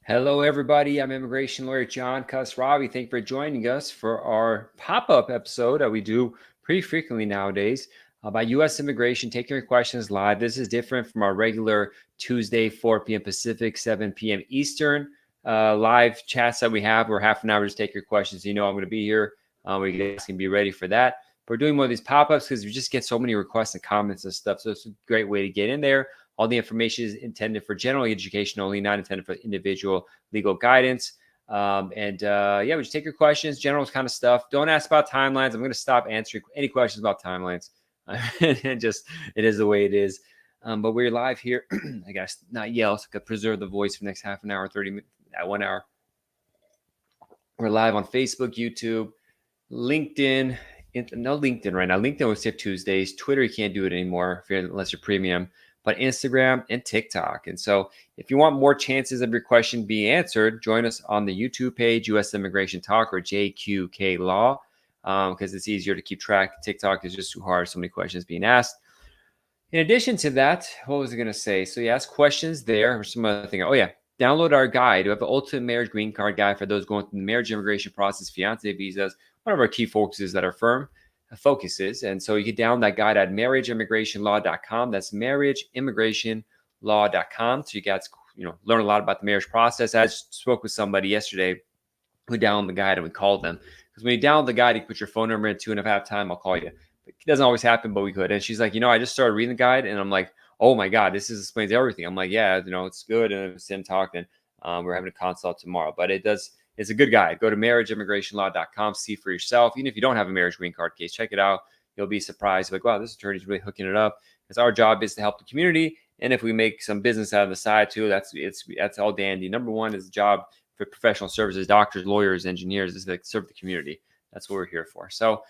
Hello, everybody. I'm immigration lawyer John Khosravi. Thank you for joining us for our pop-up episode that we do pretty frequently nowadays about U.S. immigration, taking your questions live. This is different from our regular Tuesday, 4 p.m. Pacific, 7 p.m. Eastern live chats that we have. We're half an hour to take your questions. You know I'm going to be here. We guys can be ready for that. We're doing more of these pop-ups because we just get so many requests and comments and stuff. So it's a great way to get in there. All the information is intended for general education only, not intended for individual legal guidance. Yeah, we just take your questions, general kind of stuff. Don't ask about timelines. I'm going to stop answering any questions about timelines. And just, it is the way it is. But we're live here. I guess not yell, so I could preserve the voice for the next half an hour, 30 minutes, 1 hour. We're live on Facebook, YouTube, LinkedIn. No LinkedIn right now. LinkedIn was tip Tuesdays. Twitter, you can't do it anymore unless you're premium. But Instagram and TikTok. And so if you want more chances of your question being answered, join us on the YouTube page, U.S. Immigration Talk or JQK Law, because it's easier to keep track. TikTok is just too hard. So many questions being asked. In addition to that, what was I going to say? So you ask questions there or some other thing. Oh, yeah. Download our guide. We have the Ultimate Marriage Green Card Guide for those going through the marriage immigration process, fiancé visas, one of our key focuses at our firm. Focuses. And so you can download that guide at marriageimmigrationlaw.com. That's marriageimmigrationlaw.com. So you guys, learn a lot about the marriage process. I spoke with somebody yesterday who downloaded the guide and we called them. Because when you download the guide, you put your phone number in 2.5 times, I'll call you. It doesn't always happen, but we could. And she's like, I just started reading the guide and I'm like, oh my God, this explains everything. I'm like, yeah, it's good. And it's him talking. We're having a consult tomorrow, but it's a good guide. Go to marriageimmigrationlaw.com, see for yourself. Even if you don't have a marriage green card case, check it out. You'll be surprised. Like, wow, this attorney's really hooking it up. Because our job is to help the community. And if we make some business out of the side too, that's all dandy. Number one is the job for professional services, doctors, lawyers, engineers, is to serve the community. That's what we're here for. So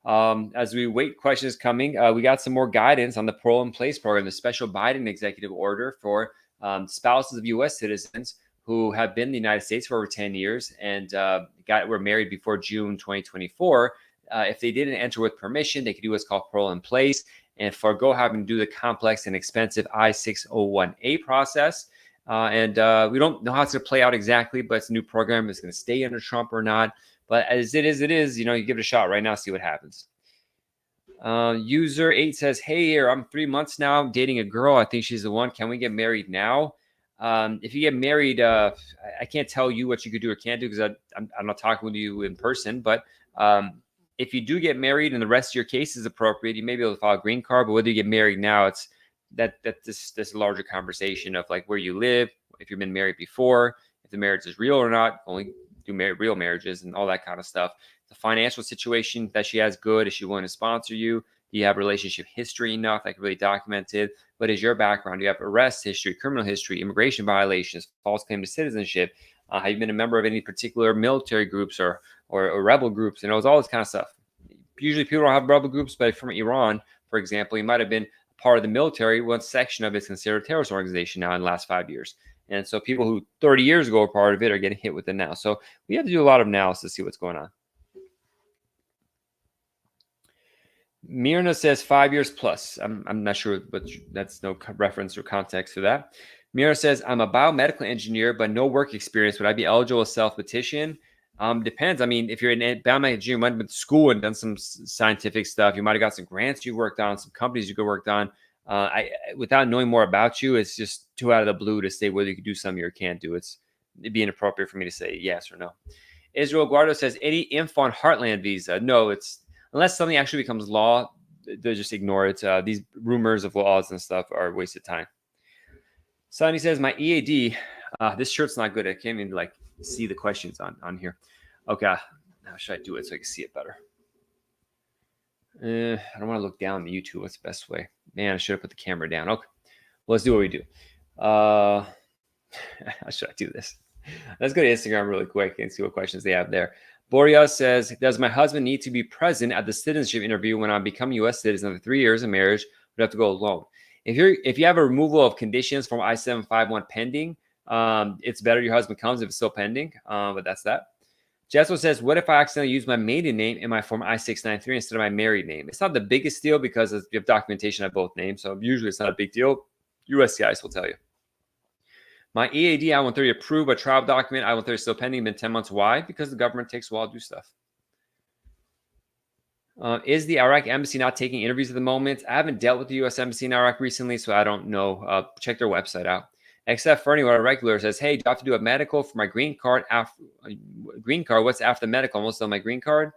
as we wait questions coming, we got some more guidance on the Parole in Place program, the special Biden executive order for spouses of U.S. citizens who have been in the United States for over 10 years and were married before June 2024. If they didn't enter with permission, they could do what's called Parole in Place and forego having to do the complex and expensive I-601A process. We don't know how it's going to play out exactly, but it's a new program. It's going to stay under Trump or not. But as it is, you give it a shot right now, see what happens. User 8 says, hey, I'm 3 months now. I'm dating a girl. I think she's the one. Can we get married now? If you get married, I can't tell you what you could do or can't do because I'm not talking with you in person. But if you do get married and the rest of your case is appropriate, you may be able to file a green card. But whether you get married now, it's this larger conversation of like where you live, if you've been married before, if the marriage is real or not. Only do real marriages and all that kind of stuff. The financial situation that she has good. Is she willing to sponsor you? Do you have relationship history enough that can really document it? What is your background? Do you have arrest history, criminal history, immigration violations, false claim to citizenship? Have you been a member of any particular military groups or rebel groups? It's all this kind of stuff. Usually people don't have rebel groups, but from Iran, for example, you might have been part of the military. One section of it is considered a terrorist organization now in the last 5 years. And so people who 30 years ago were part of it are getting hit with it now. So we have to do a lot of analysis to see what's going on. Mirna says 5 years plus. I'm not sure, but that's no reference or context to that. Mirna says, I'm a biomedical engineer, but no work experience. Would I be eligible to self-petition? Depends. I mean, if you're a biomedical engineer, you might have been to school and done some scientific stuff. You might have got some grants you worked on, some companies you could work on. Without knowing more about you, it's just too out of the blue to say whether you can do something or can't do. It'd be inappropriate for me to say yes or no. Israel Guardo says, any info on Heartland visa? No, it's unless something actually becomes law, they just ignore it. These rumors of laws and stuff are a waste of time. Sonny says, my EAD, this shirt's not good. I can't even see the questions on here. Okay, how should I do it so I can see it better? I don't want to look down the YouTube. What's the best way? Man, I should have put the camera down. Okay, well, let's do what we do. How should I do this? Let's go to Instagram really quick and see what questions they have there. Boreas says, does my husband need to be present at the citizenship interview when I become a U.S. citizen after 3 years of marriage? Would have to go alone. If you have a removal of conditions from I-751 pending, it's better your husband comes if it's still pending. But that's that. Jessel says, what if I accidentally use my maiden name in my form I-693 instead of my married name? It's not the biggest deal because you have documentation of both names. So usually it's not a big deal. USCIS will tell you. My EAD I-130 approved, but travel document I-130 still pending, been 10 months. Why? Because the government takes a while to do stuff. Is the Iraq embassy not taking interviews at the moment? I haven't dealt with the U.S. embassy in Iraq recently, so I don't know. Check their website out. Except for anyone, a regular says, hey, do I have to do a medical for my green card? What's after the medical? I'm almost on my green card.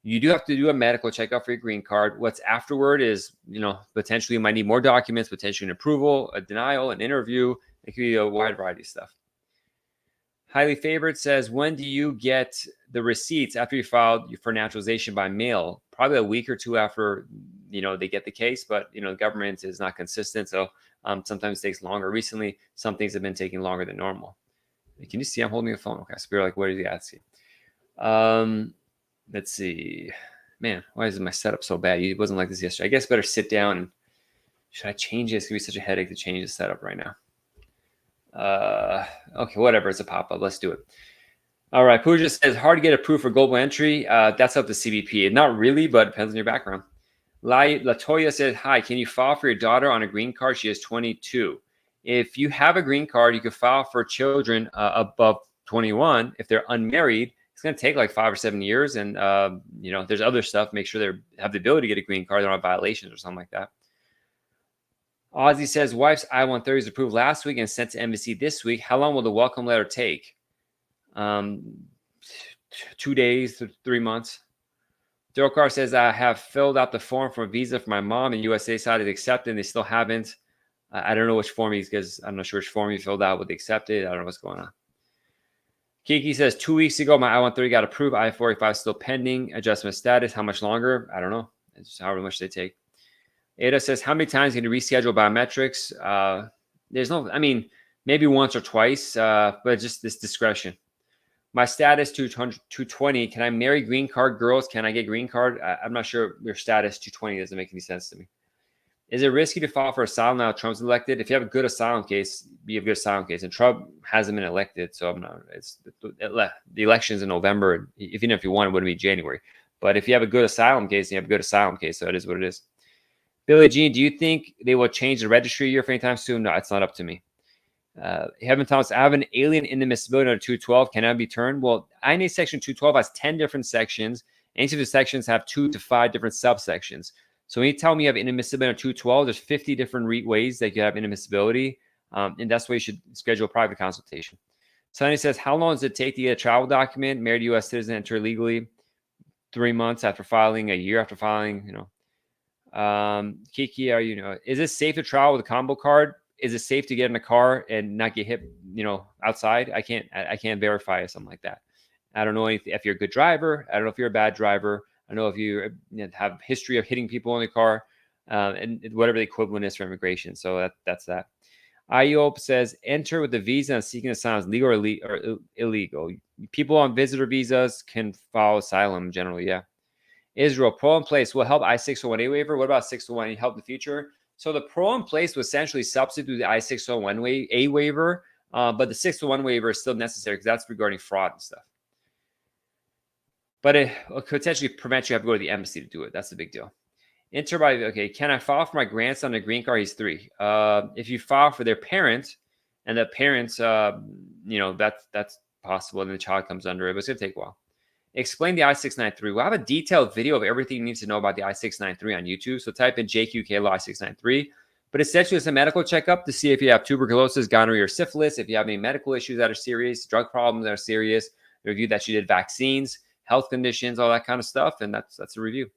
You do have to do a medical checkup for your green card. What's afterward is, potentially you might need more documents, potentially an approval, a denial, an interview. It could be a wide variety of stuff. Highly Favored says, when do you get the receipts after you filed for naturalization by mail? Probably a week or two after, they get the case, but, the government is not consistent. So sometimes it takes longer. Recently, some things have been taking longer than normal. Can you see I'm holding a phone? Okay, so we're like, what is he asking? Let's see. Man, why is my setup so bad? It wasn't like this yesterday. I guess better sit down. And should I change it? It's going to be such a headache to change the setup right now. Okay, whatever. It's a pop-up. Let's do it. All right. Pooja says, hard to get approved for global entry. That's up to CBP. Not really, but it depends on your background. Latoya said, hi, can you file for your daughter on a green card? She is 22. If you have a green card, you can file for children above 21. If they're unmarried, it's going to take like 5 or 7 years. And, there's other stuff. Make sure they have the ability to get a green card. They don't have violations or something like that. Ozzy says, wife's I-130 is approved last week and sent to embassy this week. How long will the welcome letter take? 2 days to 3 months. Dorkar says, I have filled out the form for a visa for my mom, and USA side is accepted, and they still haven't. I don't know which form I'm not sure which form he filled out, but they accepted. I don't know what's going on. Kiki says, 2 weeks ago, my I-130 got approved. I-485 still pending. Adjustment status. How much longer? I don't know. It's however much they take. Ada says, how many times can you reschedule biometrics? Maybe once or twice, but just this discretion. My status 220. Can I marry green card girls? Can I get green card? I'm not sure your status 220 doesn't make any sense to me. Is it risky to file for asylum now Trump's elected? If you have a good asylum case, be a good asylum case. And Trump hasn't been elected, so I'm not. The election's in November. Even if you won, it wouldn't be January. But if you have a good asylum case, you have a good asylum case, so it is what it is. Billie Jean, do you think they will change the registry year for any time soon? No, it's not up to me. Heaven Thomas, I have an alien inadmissibility under 212. Can I be turned? Well, INA section 212 has 10 different sections. Each of the sections have 2 to 5 different subsections. So when you tell me you have inadmissibility under 212, there's 50 different ways that you have inadmissibility. And that's why you should schedule a private consultation. Sonny says, how long does it take to get a travel document? Married U.S. citizen, enter legally. 3 months after filing, a year after filing, Kiki, is it safe to travel with a combo card? Is it safe to get in a car and not get hit, outside? I can't verify something like that. I don't know if you're a good driver. I don't know if you're a bad driver. I don't know if you have history of hitting people in the car, and whatever the equivalent is for immigration. So that's that. Ayop says, enter with the visa and seeking asylum is legal or illegal. People on visitor visas can file asylum generally, yeah. Israel, pro in place will help I-601A waiver. What about 601A help in the future? So the pro in place will essentially substitute the I-601A waiver, but the 601 waiver is still necessary because that's regarding fraud and stuff. But it could potentially prevent you having to go to the embassy to do it. That's the big deal. Okay, can I file for my grandson a green card? He's 3. If you file for their parent, and the parents, that's possible, and the child comes under it, but it's going to take a while. Explain the I-693. We'll have a detailed video of everything you need to know about the I-693 on YouTube. So type in JQK Law I-693. But essentially, it's a medical checkup to see if you have tuberculosis, gonorrhea, or syphilis, if you have any medical issues that are serious, drug problems that are serious, review that you did vaccines, health conditions, all that kind of stuff. And that's a review.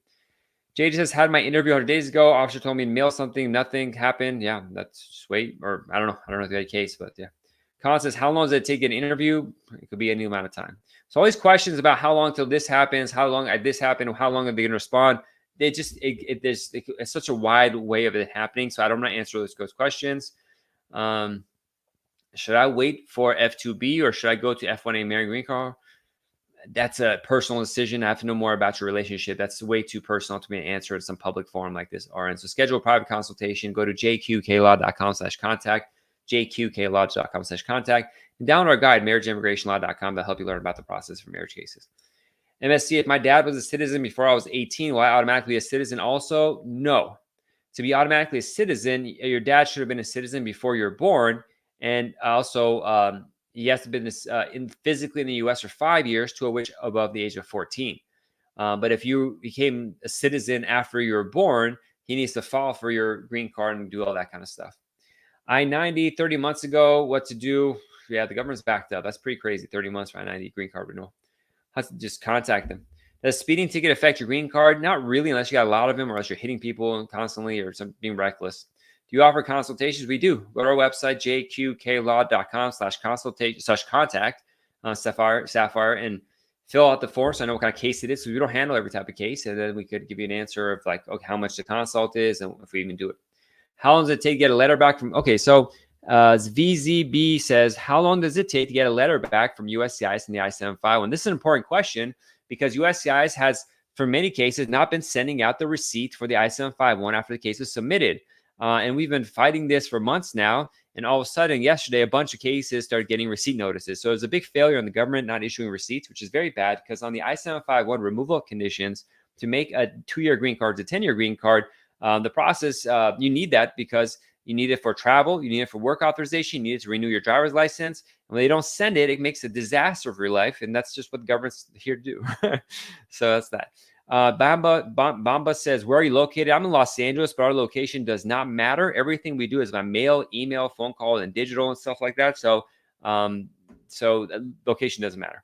JJ says, had my interview 100 days ago. Officer told me to mail something. Nothing happened. Yeah, that's just wait. Or I don't know. I don't know if that's the case, but yeah. Colin says, how long does it take an interview? It could be any amount of time. So all these questions about how long till this happens, how long this happened, how long are they going to respond? It's such a wide way of it happening. So I don't want to answer those questions. Should I wait for F2B or should I go to F1A marrying green card? That's a personal decision. I have to know more about your relationship. That's way too personal to me to answer at some public forum like this. RN. So schedule a private consultation. Go to jqqlaw.com/contact. jqqlaw.com/contact, and download our guide, marriageimmigrationlaw.com, that'll help you learn about the process for marriage cases. MSC, if my dad was a citizen before I was 18, will I automatically be a citizen also? No. To be automatically a citizen, your dad should have been a citizen before you were born, And also, he has to be physically in the U.S. for 5 years, to which above the age of 14. But if you became a citizen after you were born, he needs to file for your green card and do all that kind of stuff. I-90, 30 months ago, what to do? Yeah, the government's backed up. That's pretty crazy. 30 months for I-90 green card renewal. Have to just contact them. Does speeding ticket affect your green card? Not really, unless you got a lot of them, or unless you're hitting people constantly or being reckless. Do you offer consultations? We do. Go to our website, jqqlaw.com/consultation/contact Sapphire, and fill out the form so I know what kind of case it is. So we don't handle every type of case, and then we could give you an answer of like, okay, how much the consult is, and if we even do it. How long does it take to get a letter back from? Okay, so VZB says, how long does it take to get a letter back from USCIS in the I-751? And this is an important question because USCIS has, for many cases, not been sending out the receipt for the I-751 after the case is submitted. And we've been fighting this for months now. And all of a sudden, yesterday, a bunch of cases started getting receipt notices. So it's a big failure on the government not issuing receipts, which is very bad because on the I-751 removal conditions, to make a 2-year green card to 10-year green card, the process, you need that because you need it for travel, you need it for work authorization, you need it to renew your driver's license. And when they don't send it, it makes a disaster for your life. And that's just what the government's here to do. So that's that. Bamba says, where are you located? I'm in Los Angeles, but our location does not matter. Everything we do is by mail, email, phone call, and digital and stuff like that. So location doesn't matter.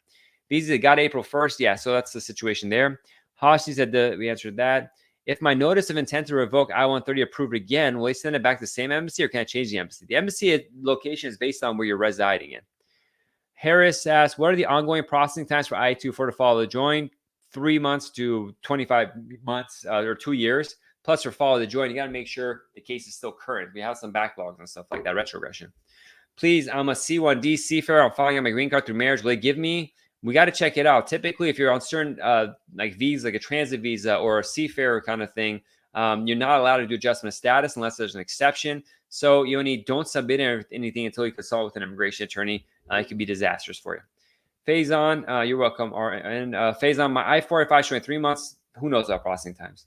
Visa got April 1st. Yeah, so that's the situation there. Hashi said we answered that. If my notice of intent to revoke I-130 approved again, will they send it back to the same embassy or can I change the embassy? The embassy location is based on where you're residing in. Harris asks, what are the ongoing processing times for I-240 to follow the join? 3 months to 25 months or 2 years. Plus for follow the join, you got to make sure the case is still current. We have some backlogs and stuff like that, retrogression. Please, I'm a C1D seafarer. I'm filing on my green card through marriage. Will they give me? We got to check it out. Typically, if you're on certain like visa, like a transit visa or a seafarer kind of thing, you're not allowed to do adjustment of status unless there's an exception. So don't submit anything until you consult with an immigration attorney. It can be disastrous for you. Faison, you're welcome. And Faison, my I-485 showing 3 months. Who knows about processing times?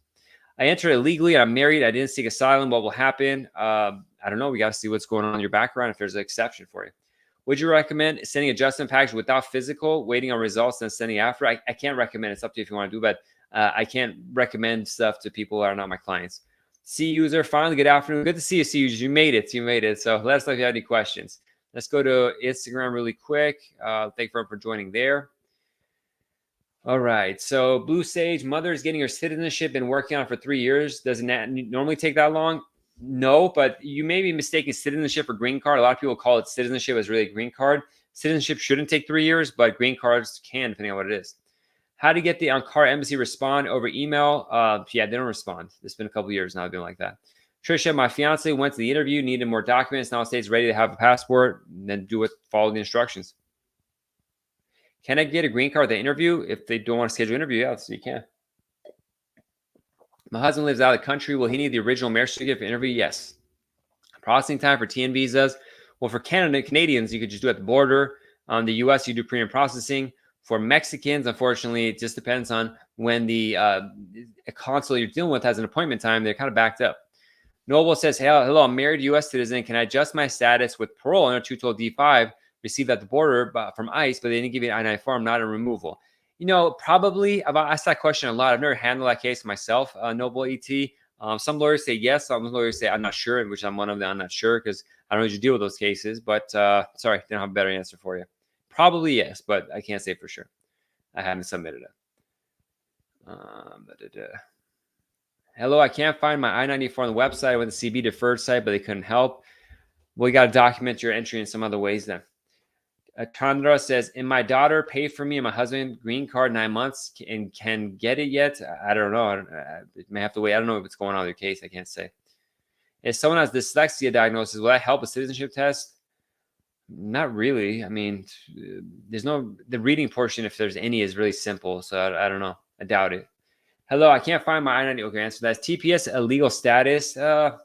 I entered illegally. I'm married. I didn't seek asylum. What will happen? I don't know. We got to see what's going on in your background if there's an exception for you. Would you recommend sending adjustment package without physical, waiting on results, and sending after? I can't recommend. It's up to you if you want to do, but I can't recommend stuff to people who are not my clients. C user, finally, good afternoon. Good to see you, C user. You made it. You made it. So let us know if you have any questions. Let's go to Instagram really quick. Thank you for joining there. All right. So Blue Sage, mother is getting her citizenship and working on it for 3 years. Doesn't that normally take that long? No, but you may be mistaking citizenship for green card. A lot of people call it citizenship as really a green card. Citizenship shouldn't take 3 years, but green cards can, depending on what it is. How to get the Ankara embassy respond over email? Yeah, they don't respond. It's been a couple of years now, I've been like that. Trisha, my fiance went to the interview, needed more documents. Now stays ready to have a passport, and then follow the instructions. Can I get a green card at the interview? If they don't want to schedule an interview, yeah, so you can. My husband lives out of the country. Will he need the original marriage certificate for interview? Yes. Processing time for TN visas. Well, for Canadians, you could just do it at the border. On the U.S., you do premium processing. For Mexicans, unfortunately, it just depends on when the consul you're dealing with has an appointment time. They're kind of backed up. Noble says, hey, hello, I'm married U.S. citizen. Can I adjust my status with parole under 212 D5 received at the border from ICE, but they didn't give you an I-9 form, not a removal? Probably. I've asked that question a lot. I've never handled that case myself, Noble ET. Some lawyers say yes. Some lawyers say I'm not sure, which I'm one of them. I'm not sure because I don't usually deal with those cases. But sorry, I don't have a better answer for you. Probably yes, but I can't say for sure. I haven't submitted it. Hello, I can't find my I-94 on the website. I went to CB deferred site, but they couldn't help. Well, you got to document your entry in some other ways then. Chandra says, and my daughter paid for me and my husband green card 9 months and can get it yet? I don't know. It may have to wait. I don't know what's going on with your case. I can't say. If someone has dyslexia diagnosis, will that help a citizenship test? Not really. I mean, the reading portion, if there's any, is really simple. So I don't know. I doubt it. Hello, I can't find my I-90. Okay, answer that. TPS a legal status? Well,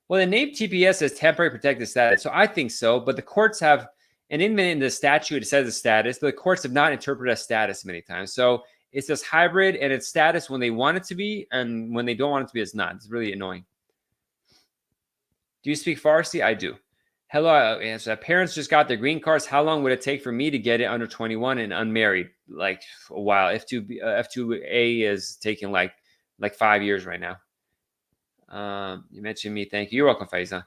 the name TPS is temporary protected status. So I think so, but the courts have, and in the statute, it says a status, but the courts have not interpreted as status many times. So it's this hybrid, and it's status when they want it to be, and when they don't want it to be, it's not. It's really annoying. Do you speak Farsi? I do. Hello, answer. Parents just got their green cards. How long would it take for me to get it under 21 and unmarried? Like a while. F2A is taking like 5 years right now. You mentioned me. Thank you. You're welcome, Faisal.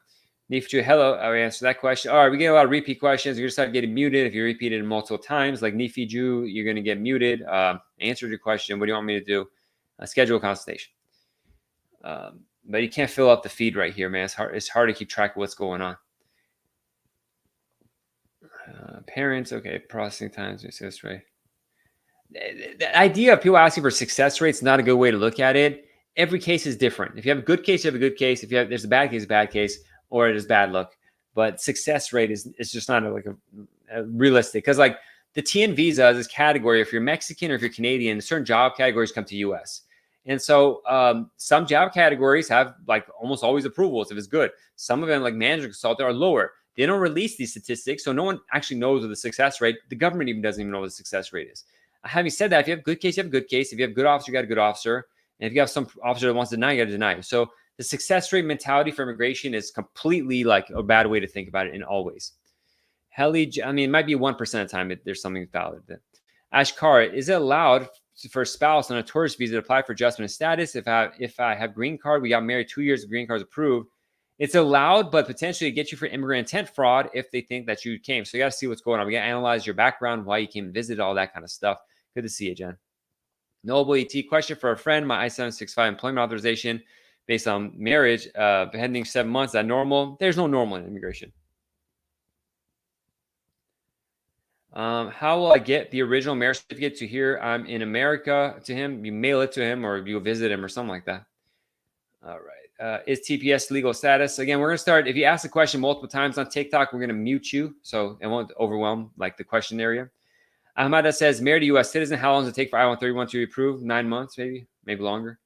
Nifu, hello. I answered that question. All right, we get a lot of repeat questions. You're just start getting muted if you repeat it multiple times. Like Nifiju, you're going to get muted. Answered your question. What do you want me to do? Schedule a consultation. But you can't fill up the feed right here, man. It's hard to keep track of what's going on. Parents, okay. Processing times, success rate. The idea of people asking for success rates is not a good way to look at it. Every case is different. If you have a good case, you have a good case. If there's a bad case, or it is bad luck. But success rate is just not a realistic, because like the TN visa is this category. If you're Mexican or if you're Canadian, certain job categories come to US. And so some job categories have like almost always approvals if it's good. Some of them, like manager consultant, are lower. They don't release these statistics, so no one actually knows what the success rate. The government even doesn't even know what the success rate is. Having said that, if you have a good case, you have a good case. If you have a good officer, you got a good officer. And if you have some officer that wants to deny, you got to deny. So the success rate mentality for immigration is completely like a bad way to think about it in all ways. Heli, I mean, it might be 1% of the time there's something valid. Ashkar, is it allowed for a spouse on a tourist visa to apply for adjustment of status? If I have green card, we got married 2 years, the green card's approved. It's allowed, but potentially get you for immigrant intent fraud if they think that you came. So you got to see what's going on. We got to analyze your background, why you came and visited, all that kind of stuff. Good to see you, Jen. Noble ET, question for a friend. My I-765 employment authorization based on marriage, pending 7 months. Is that normal? There's no normal in immigration. How will I get the original marriage certificate to here? I'm in America to him. You mail it to him or you visit him or something like that. All right. Is TPS legal status? Again, we're going to start. If you ask the question multiple times on TikTok, we're going to mute you so it won't overwhelm like the question area. Ahmada says, married a U.S. citizen. How long does it take for I-131 to be approved? 9 months, maybe longer.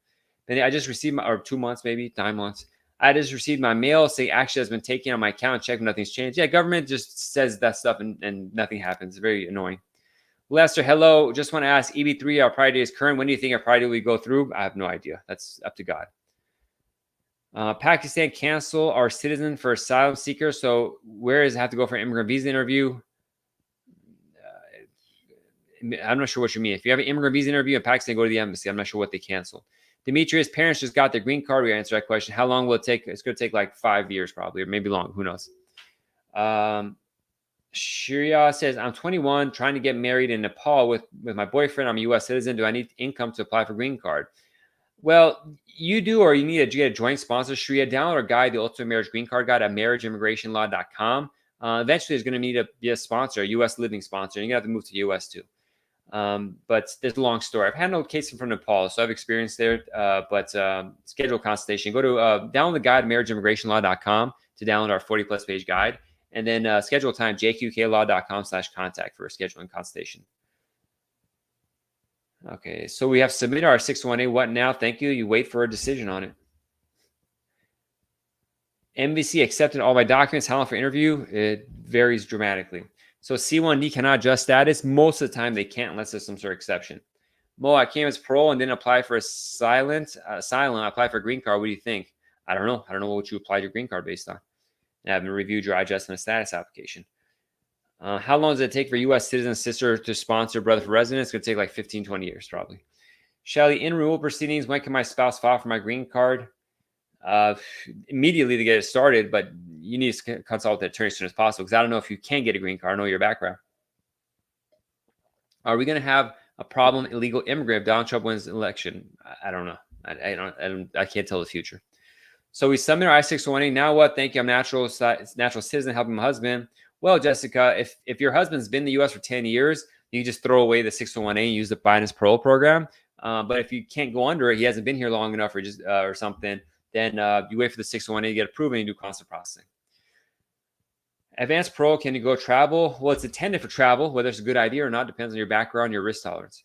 Then I just received or 2 months, maybe 9 months. I just received my mail saying action has been taken on my account. Check, nothing's changed. Yeah, government just says that stuff and nothing happens. It's very annoying. Lester, hello. Just want to ask, EB3, our priority is current. When do you think our priority will go through? I have no idea. That's up to God. Pakistan cancel our citizen for asylum seeker. So where does it have to go for an immigrant visa interview? I'm not sure what you mean. If you have an immigrant visa interview in Pakistan, go to the embassy. I'm not sure what they canceled. Demetrius, parents just got their green card. We answer that question. How long will it take? It's going to take like 5 years probably, or maybe long. Who knows? Shirya says, I'm 21, trying to get married in Nepal with my boyfriend. I'm a U.S. citizen. Do I need income to apply for green card? Well, you do, or you need to get a joint sponsor. Shirya, download our guide, the Ultimate Marriage Green Card Guide at marriageimmigrationlaw.com. Eventually, there's going to need to be a sponsor, a U.S. living sponsor. You're going to have to move to the U.S. too. But there's a long story. I've handled cases from Nepal, so I've experienced there. But schedule a consultation. Go to download the guide, marriageimmigrationlaw.com to download our 40+ page guide. And then schedule time, jqqlaw.com/contact for a scheduling consultation. Okay, so we have submitted our 618. What now? Thank you. You wait for a decision on it. MVC accepted all my documents. How long for interview? It varies dramatically. So C1D cannot adjust status. Most of the time, they can't unless there's some sort of exception. Mo, I came as parole and didn't apply for asylum. I applied for a green card. What do you think? I don't know. I don't know what you applied your green card based on. I haven't reviewed your adjustment of status application. How long does it take for U.S. citizen sister to sponsor brother for residence? It's going to take like 15, 20 years probably. Shelly, in renewal proceedings, when can my spouse file for my green card? Immediately to get it started, but you need to consult the attorney as soon as possible because I don't know if you can get a green card. I don't know your background. Are we going to have a problem illegal immigrant if Donald Trump wins the election? I don't know. I can't tell the future. So we submit our I-620. Now what? Thank you. I'm natural citizen helping my husband. Well, Jessica, if your husband's been in the U.S. for 10 years, you can just throw away the 601A and use the Biden's parole program. But if you can't go under it, he hasn't been here long enough or something, then you wait for the 601A to get approved and you do constant processing. Advanced parole, can you go travel? Well, it's intended for travel. Whether it's a good idea or not depends on your background, your risk tolerance.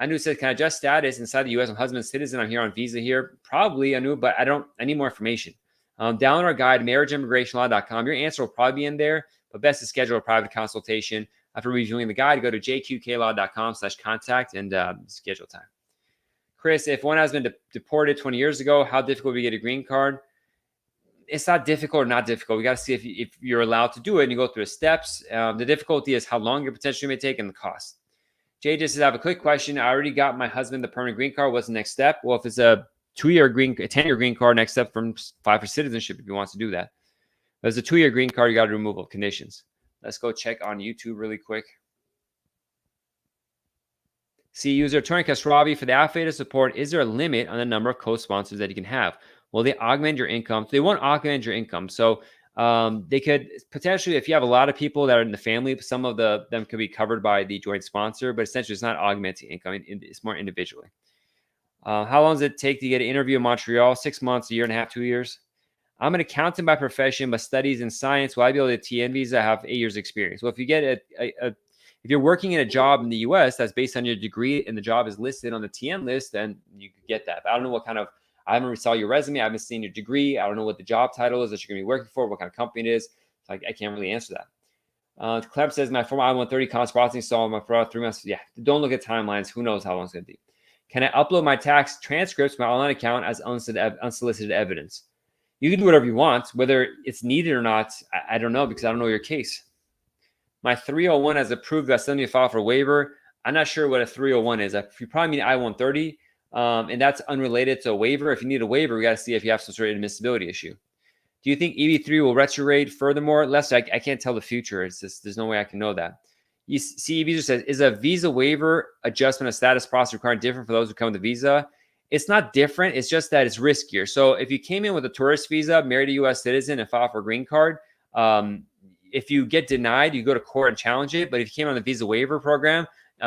Anu says, can I adjust status inside the U.S.? I'm husband's citizen. I'm here on visa here. Probably, Anu, but I need more information. Download our guide, marriageimmigrationlaw.com. Your answer will probably be in there, but best to schedule a private consultation. After reviewing the guide, go to jqqlaw.com/contact and schedule time. Chris, if one has been deported 20 years ago, how difficult would it be to get a green card? it's not difficult or not difficult. We got to see if you're allowed to do it and you go through the steps. The difficulty is how long it potentially may take and the cost. Jay just says, I have a quick question. I already got my husband the permanent green card. What's the next step? Well, if it's a 10-year green card, next step from 5 for citizenship if he wants to do that. If it's a 2-year green card, you got to remove all conditions. Let's go check on YouTube really quick. See, user Tony Kasravi, for the affiliate support, is there a limit on the number of co-sponsors that you can have? Will they augment your income? They won't augment your income. So they could potentially, if you have a lot of people that are in the family, some of them could be covered by the joint sponsor, but essentially it's not augmenting income. It's more individually. How long does it take to get an interview in Montreal? 6 months, a year and a half, 2 years. I'm an accountant by profession, but studies in science. Will I be able to TN visa? Have 8 years experience. Well, if you get if you're working in a job in the US that's based on your degree and the job is listed on the TN list, then you could get that. But I don't know what kind of, I haven't saw your resume. I haven't seen your degree. I don't know what the job title is that you're going to be working for, what kind of company it is. So I can't really answer that. Clem says, my former I-130 comms processing saw my for 3 months. Yeah, don't look at timelines. Who knows how long it's going to be. Can I upload my tax transcripts to my online account as unsolicited evidence? You can do whatever you want. Whether it's needed or not, I don't know, because I don't know your case. My 301 has approved that I still need to file for waiver. I'm not sure what a 301 is. You probably mean I-130, and that's unrelated to a waiver. If you need a waiver, we got to see if you have some sort of admissibility issue. Do you think EB3 will retrograde furthermore? Lester, I can't tell the future. It's just, there's no way I can know that. CE Visa says, is a visa waiver adjustment of status process required different for those who come with a visa? It's not different. It's just that it's riskier. So if you came in with a tourist visa, married a U.S. citizen, and filed for a green card, if you get denied, you go to court and challenge it. But if you came on the visa waiver program,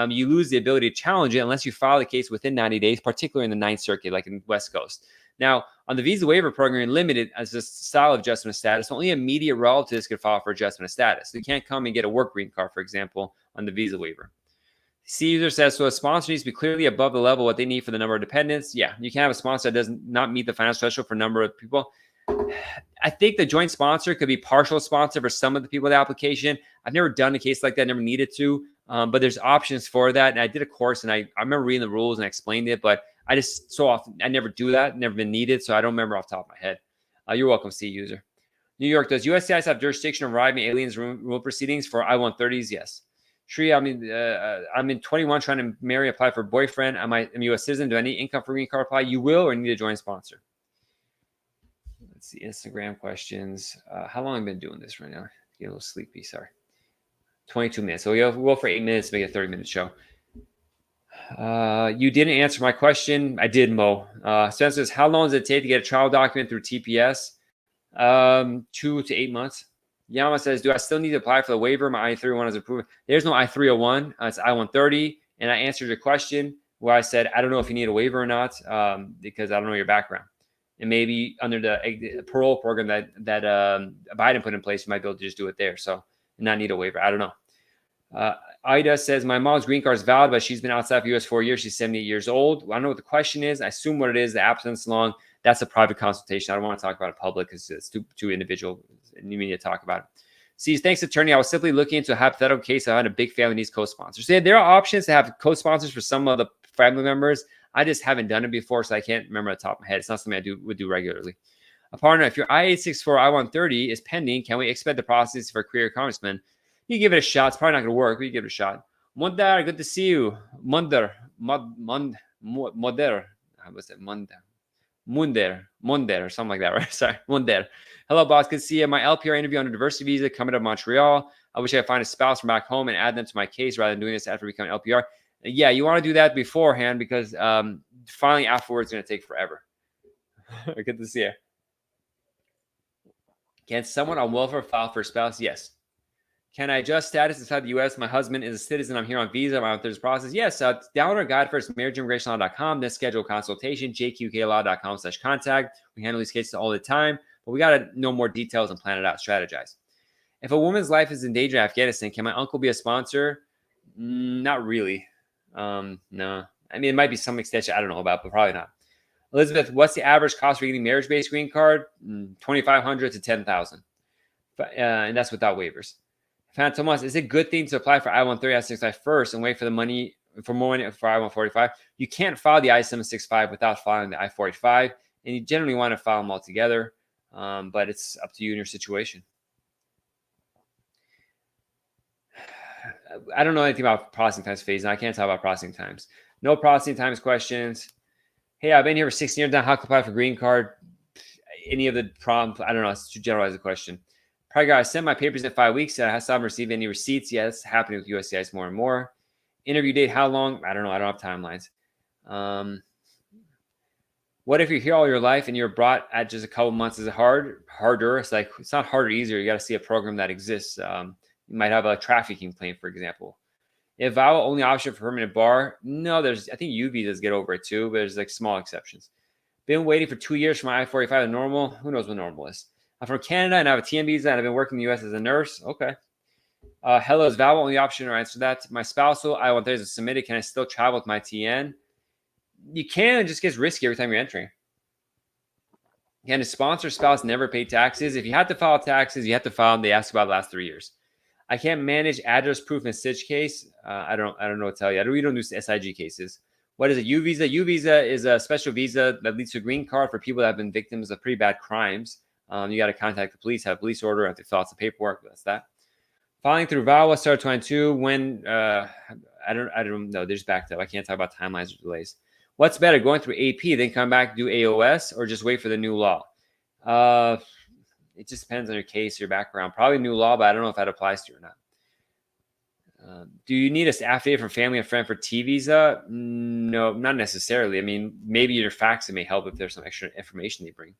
you lose the ability to challenge it unless you file the case within 90 days, particularly in the Ninth Circuit, like in the West Coast. Now, on the visa waiver program, you're limited as a style of adjustment of status. Only immediate relatives can file for adjustment of status. So you can't come and get a work green card, for example, on the visa waiver. C user says, so a sponsor needs to be clearly above the level what they need for the number of dependents. Yeah, you can have a sponsor that does not meet the financial threshold for a number of people. I think the joint sponsor could be partial sponsor for some of the people with the application. I've never done a case like that, never needed to, but there's options for that. And I did a course and I remember reading the rules and I explained it, but I just so often, I never do that, never been needed. So I don't remember off the top of my head. You're welcome, C user. New York, does USCIS have jurisdiction over arriving aliens rule proceedings for I-130s? Yes. Shri, I'm in 21 trying to marry, apply for a boyfriend. I'm a U.S. citizen. Do I need income for green card apply? You will, or need a joint sponsor. Let's see, Instagram questions. How long have I been doing this right now? Get a little sleepy, sorry. 22 minutes. So we'll go for 8 minutes, make a 30-minute show. You didn't answer my question. I did, Mo. Spencer says, how long does it take to get a travel document through TPS? 2 to 8 months. Yama says, do I still need to apply for the waiver? My I-301 is approved. There's no I-301. It's I-130. And I answered your question where I said, I don't know if you need a waiver or not because I don't know your background. And maybe under the parole program that Biden put in place, you might be able to just do it there. So not need a waiver. I don't know. Ida says, my mom's green card is valid, but she's been outside of the U.S. 4 years. She's 78 years old. Well, I don't know what the question is. I assume what it is, the absence long. That's a private consultation. I don't want to talk about it public because it's too individual. And you need to talk about it. See, thanks, attorney. I was simply looking into a hypothetical case. I had a big family needs co-sponsors. So there are options to have co-sponsors for some of the family members. I just haven't done it before, so I can't remember at the top of my head. It's not something I would do regularly. A partner, if your I-864 I-130 is pending, can we expect the process for a career congressman? You give it a shot. It's probably not going to work, but you give it a shot. Mundar, good to see you. Munder. What's that? Munder, or something like that, right? Sorry, Munder. Hello, boss. Good to see you. My LPR interview under diversity visa coming to Montreal. I wish I could find a spouse from back home and add them to my case rather than doing this after becoming LPR. Yeah, you want to do that beforehand because filing afterwards is going to take forever. Good to see you. Can someone on welfare file for a spouse? Yes. Can I adjust status inside the U.S.? My husband is a citizen. I'm here on visa. I'm through this process. Yes. Download our guide first, marriageimmigrationlaw.com. Then schedule a consultation, jqklaw.com/contact. We handle these cases all the time, but we got to know more details and plan it out, strategize. If a woman's life is in danger in Afghanistan, can my uncle be a sponsor? Not really. No. I mean, it might be some extension I don't know about, but probably not. Elizabeth, what's the average cost for getting marriage-based green card? $2,500 to $10,000. And that's without waivers. Fan Thomas, is it a good thing to apply for I-130, I-765 first and wait for the money for more money for I-145? You can't file the I-765 without filing the I-485, and you generally want to file them all together. But it's up to you and your situation. I don't know anything about processing times phase, and I can't talk about processing times. No processing times questions. Hey, I've been here for 16 years now. How can I apply for green card? Any of the problems? I don't know. It's too generalized a question. Probably got to send my papers in 5 weeks. I still haven't received any receipts. Yeah, it's happening with USCIS more and more. Interview date, how long? I don't know. I don't have timelines. What if you're here all your life and you're brought at just a couple months? Is it harder? It's like, it's not harder, easier. You got to see a program that exists. You might have a trafficking claim, for example. If VAWA only option for permanent bar, no, I think U visas get over it too, but there's like small exceptions. Been waiting for 2 years for my I-45 to normal. Who knows what normal is? I'm from Canada and I have a TN visa and I've been working in the US as a nurse. Okay. Hello, is VAWA only option, or answer that? My spousal I-130 is submitted. Can I still travel with my TN? You can. It just gets risky every time you're entering. Can a sponsor spouse never pay taxes? If you have to file taxes, you have to file them. They ask about the last 3 years. I can't manage address proof in Stitch case. I don't know what to tell you. We don't do SIG cases. What is a U visa? U visa is a special visa that leads to a green card for people that have been victims of pretty bad crimes. You got to contact the police, have a police order, have to fill out some paperwork. That's that. Filing through VAWA start 22. When I don't know. They're just backed up. I can't talk about timelines or delays. What's better, going through AP, then come back, do AOS, or just wait for the new law? It just depends on your case, your background. Probably new law, but I don't know if that applies to you or not. Do you need a affidavit from family and friend for T visa? No, not necessarily. I mean, maybe your FAQSA may help if there's some extra information they bring.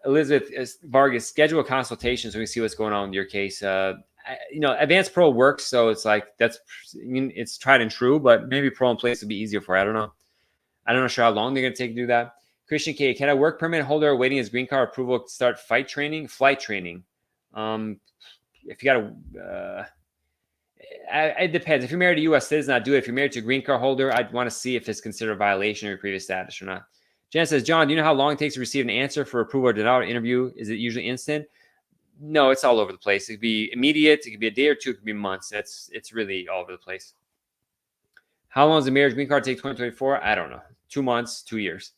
Elizabeth Vargas, schedule a consultation so we can see what's going on with your case. Advanced Parole works, so it's like it's tried and true, but maybe parole in place would be easier for you. I don't know. I'm not sure how long they're going to take to do that. Christian K, can a work permit holder waiting his green card approval to start flight training? If you got it depends. If you're married to a U.S. citizen, I'd do it. If you're married to a green card holder, I'd want to see if it's considered a violation of your previous status or not. Jen says, John, do you know how long it takes to receive an answer for approval or denial interview? Is it usually instant? No, it's all over the place. It could be immediate. It could be a day or two. It could be months. It's really all over the place. How long does a marriage green card take 2024? I don't know. 2 months, 2 years.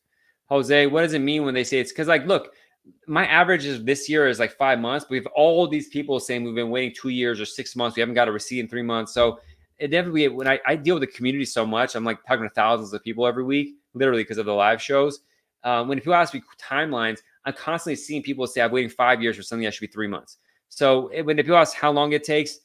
Jose, what does it mean when they say it's because, like, look, my average is this year is like 5 months, but we have all these people saying we've been waiting 2 years or 6 months. We haven't got a receipt in 3 months. So inevitably, when I deal with the community so much, I'm like talking to thousands of people every week, literally because of the live shows. When people ask me timelines, I'm constantly seeing people say I'm waiting 5 years for something that should be 3 months. So when people ask how long it takes,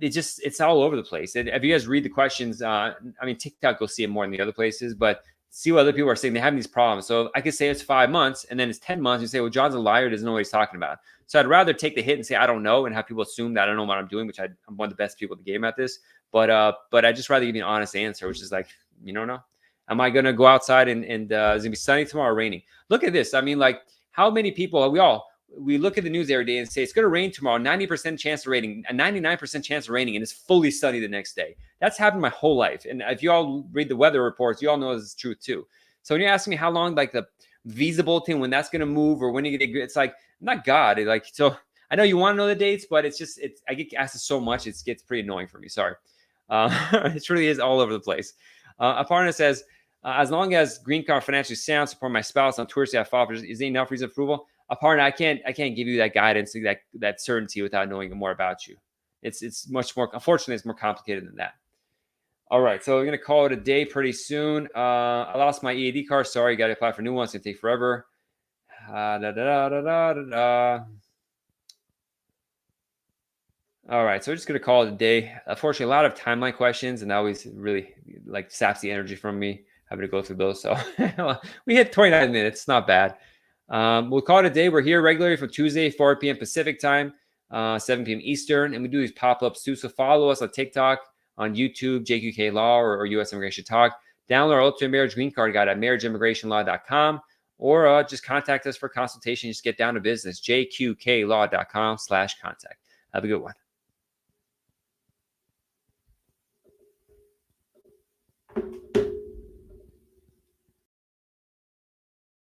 it's all over the place. And if you guys read the questions, TikTok, you'll see it more than the other places, but see what other people are saying. They have these problems. So I could say it's 5 months and then it's 10 months. You say, well, John's a liar, doesn't know what he's talking about. So I'd rather take the hit and say, I don't know, and have people assume that I don't know what I'm doing, which I'm one of the best people in the game at this. But I'd just rather give you an honest answer, which is like, you don't know. Am I going to go outside and is it going to be sunny tomorrow or raining? Look at this. I mean, like, how many people, we look at the news every day and say it's going to rain tomorrow, 90% chance of raining, a 99% chance of raining, and it's fully sunny the next day. That's happened my whole life. And if you all read the weather reports, you all know this is true too. So when you're asking me how long, like the visa bulletin, when that's going to move or when you get, it's like, I'm not God. So I know you want to know the dates, but I get asked this so much, it gets pretty annoying for me. Sorry. It really is all over the place. Aparna says, as long as green card financially sound, support my spouse on tours I file, is there enough reason approval? Aparna, I can't give you that guidance, that certainty without knowing more about you. It's much more, unfortunately, it's more complicated than that. All right, so we're gonna call it a day pretty soon. I lost my EAD card. Sorry, got to apply for new ones. It's gonna take forever. All right, so we're just gonna call it a day. Unfortunately, a lot of timeline questions, and that always really like saps the energy from me having to go through those. So we hit 29 minutes. Not bad. We'll call it a day. We're here regularly from Tuesday, 4 p.m. Pacific time, 7 p.m. Eastern, and we do these pop-ups too. So follow us on TikTok, on YouTube, JQK Law or US Immigration Talk. Download our Ultimate Marriage Green Card Guide at marriageimmigrationlaw.com, or just contact us for consultation. Just get down to business, jqqlaw.com/contact. Have a good one.